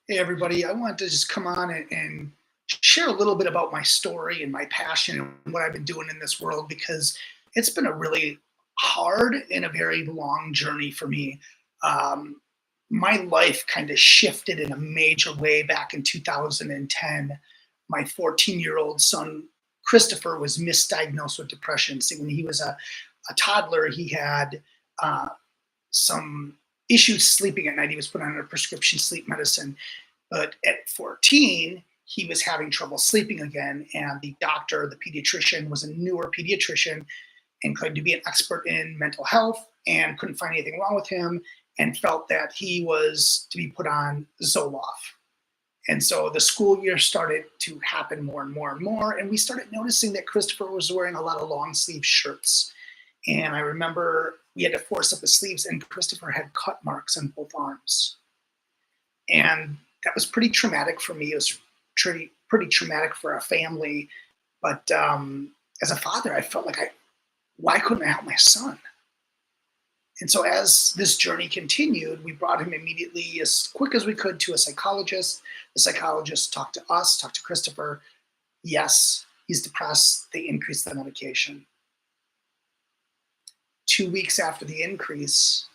Hey, everybody. I wanted to just come on and share a little bit about my story and my passion and what I've been doing in this world because it's been a really hard and a very long journey for me. Um, my life kind of shifted in a major way back in 2010. My 14-year-old son, Christopher, was misdiagnosed with depression. See, when he was a toddler, he had some issues sleeping at night. He was put on a prescription sleep medicine, but at 14, he was having trouble sleeping again. And the doctor, the pediatrician, was a newer pediatrician and claimed to be an expert in mental health and couldn't find anything wrong with him and felt that he was to be put on Zoloft. And so the school year started to happen more and more and more. And we started noticing that Christopher was wearing a lot of long sleeve shirts. And I remember we had to force up his sleeves, and Christopher had cut marks on both arms. And that was pretty traumatic for me. It was pretty traumatic for our family. But as a father, I felt like why couldn't I help my son? And so as this journey continued, we brought him immediately as quick as we could to a psychologist. The psychologist talked to us, talked to Christopher. Yes, he's depressed. They increased the medication. 2 weeks after the increase,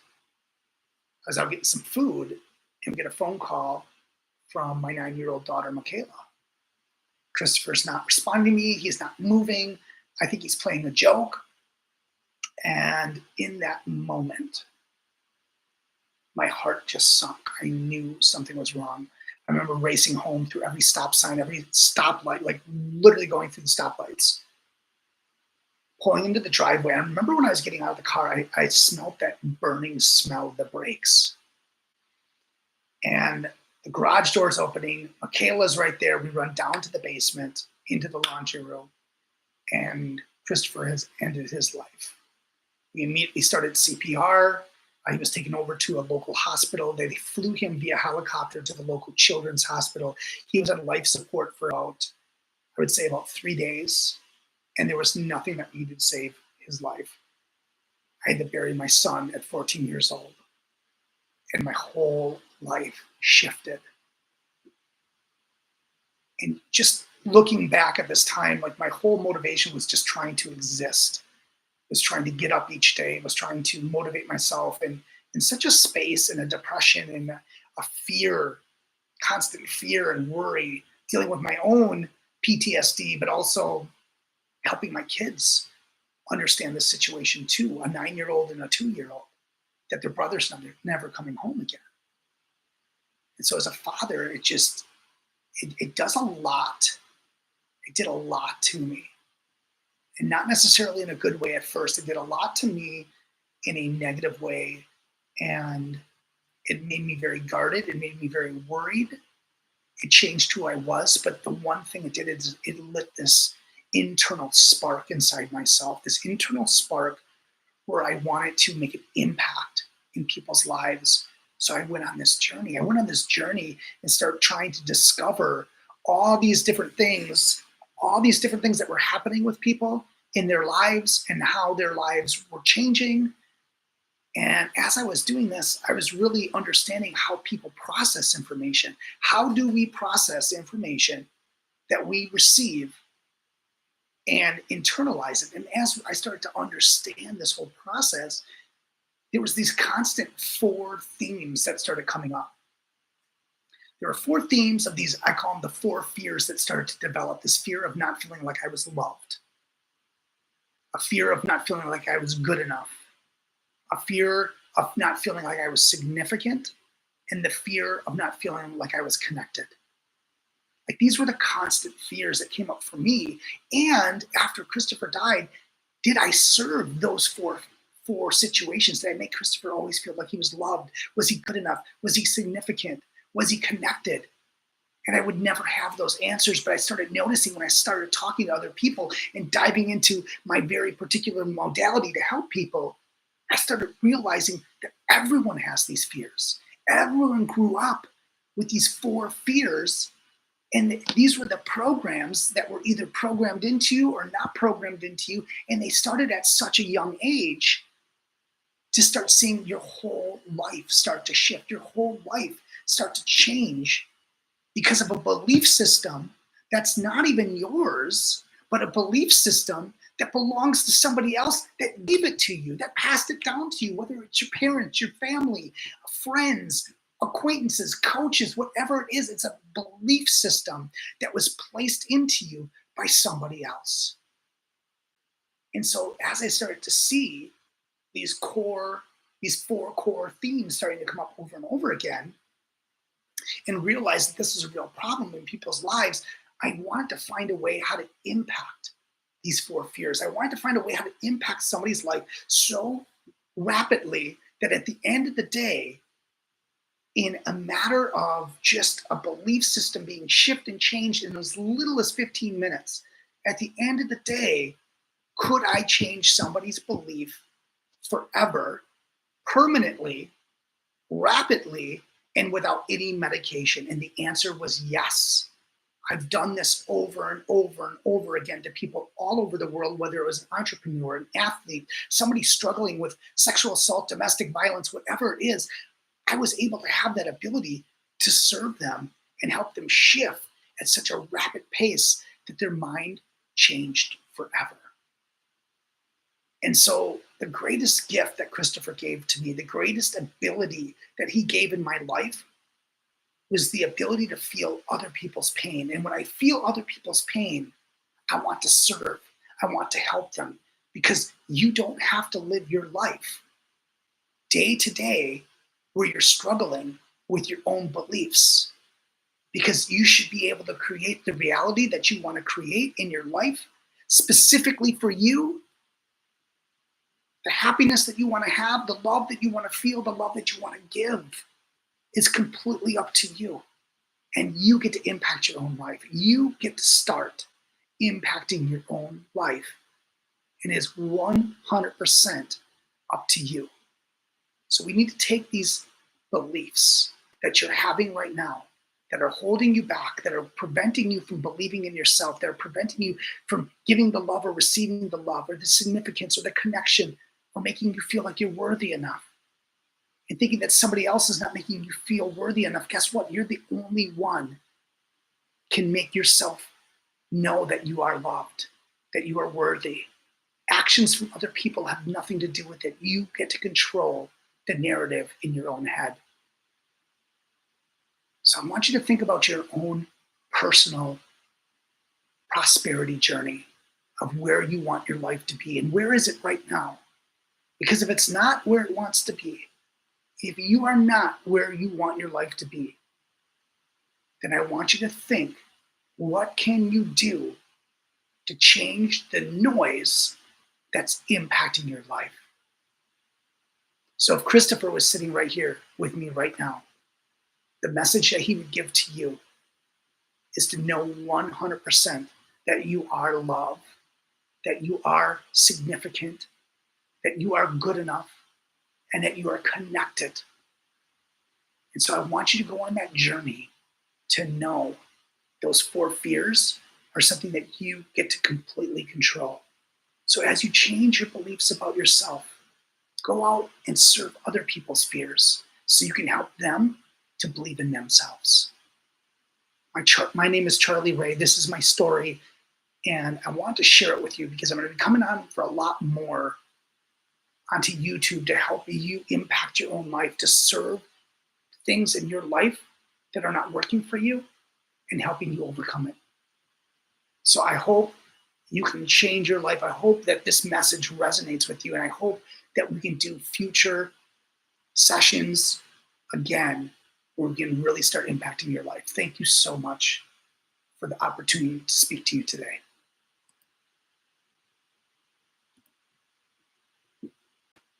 I was out getting some food and get a phone call from my 9-year-old daughter, Michaela. Christopher's not responding to me. He's not moving. I think he's playing a joke. And in that moment, my heart just sunk. I knew something was wrong. I remember racing home through every stop sign, every stoplight, like literally going through the stoplights, pulling into the driveway. I remember when I was getting out of the car, I smelled that burning smell of the brakes. And the garage door's opening. Michaela's right there. We run down to the basement, into the laundry room, and Christopher has ended his life. We immediately started CPR. He was taken over to a local hospital. They flew him via helicopter to the local children's hospital. He was on life support for I would say about 3 days. And there was nothing that needed to save his life. I had to bury my son at 14 years old. And my whole life shifted. And just looking back at this time, like my whole motivation was just trying to exist, was trying to get up each day, was trying to motivate myself. And in such a space and a depression and a fear, constant fear and worry, dealing with my own PTSD, but also helping my kids understand the situation too, a 9-year-old and a 2-year-old, that their brother's never coming home again. And so as a father, it does a lot. It did a lot to me. And not necessarily in a good way at first. It did a lot to me in a negative way. And it made me very guarded. It made me very worried. It changed who I was. But the one thing it did is it lit this internal spark inside myself, this internal spark where I wanted to make an impact in people's lives. So I went on this journey. I went on this journey and started trying to discover all these different things that were happening with people in their lives and how their lives were changing. And as I was doing this, I was really understanding how people process information. How do we process information that we receive and internalize it? And as I started to understand this whole process, there was these constant 4 themes that started coming up. There are 4 themes of these, I call them the 4 fears that started to develop. This fear of not feeling like I was loved, a fear of not feeling like I was good enough, a fear of not feeling like I was significant, and the fear of not feeling like I was connected. Like these were the constant fears that came up for me. And after Christopher died, did I serve those four situations? Did I make Christopher always feel like he was loved? Was he good enough? Was he significant? Was he connected? And I would never have those answers, but I started noticing when I started talking to other people and diving into my very particular modality to help people, I started realizing that everyone has these fears. Everyone grew up with these 4 fears. And these were the programs that were either programmed into you or not programmed into you. And they started at such a young age to start seeing your whole life start to shift, your whole life start to change because of a belief system that's not even yours, but a belief system that belongs to somebody else that gave it to you, that passed it down to you, whether it's your parents, your family, friends, acquaintances, coaches, whatever it is. It's a belief system that was placed into you by somebody else. And so as I started to see these four core themes starting to come up over and over again, and realize that this is a real problem in people's lives, I wanted to find a way how to impact these four fears. I wanted to find a way how to impact somebody's life so rapidly that at the end of the day, in a matter of just a belief system being shifted and changed in as little as 15 minutes, at the end of the day, could I change somebody's belief forever, permanently, rapidly, and without any medication? And the answer was yes. I've done this over and over and over again to people all over the world, whether it was an entrepreneur, an athlete, somebody struggling with sexual assault, domestic violence, whatever it is. I was able to have that ability to serve them and help them shift at such a rapid pace that their mind changed forever. And so the greatest gift that Christopher gave to me, the greatest ability that he gave in my life, was the ability to feel other people's pain. And when I feel other people's pain, I want to serve. I want to help them, because you don't have to live your life day to day where you're struggling with your own beliefs, because you should be able to create the reality that you want to create in your life specifically for you. The happiness that you want to have, the love that you want to feel, the love that you want to give is completely up to you. And you get to impact your own life. You get to start impacting your own life. And it's 100% up to you. So we need to take these beliefs that you're having right now, that are holding you back, that are preventing you from believing in yourself, that are preventing you from giving the love or receiving the love or the significance or the connection, or making you feel like you're worthy enough, and thinking that somebody else is not making you feel worthy enough. Guess what? You're the only one can make yourself know that you are loved, that you are worthy. Actions from other people have nothing to do with it. You get to control the narrative in your own head. So I want you to think about your own personal prosperity journey of where you want your life to be, and where is it right now? Because if it's not where it wants to be, if you are not where you want your life to be, then I want you to think, what can you do to change the noise that's impacting your life? So if Christopher was sitting right here with me right now, the message that he would give to you is to know 100% that you are loved, that you are significant, that you are good enough, and that you are connected. And so I want you to go on that journey to know those four fears are something that you get to completely control. So as you change your beliefs about yourself, go out and serve other people's fears so you can help them to believe in themselves. My name is Charlie Ray. This is my story, and I want to share it with you because I'm going to be coming on for a lot more onto YouTube to help you impact your own life, to serve things in your life that are not working for you and helping you overcome it. So I hope you can change your life. I hope that this message resonates with you, and I hope that we can do future sessions again where we can really start impacting your life. Thank you so much for the opportunity to speak to you today.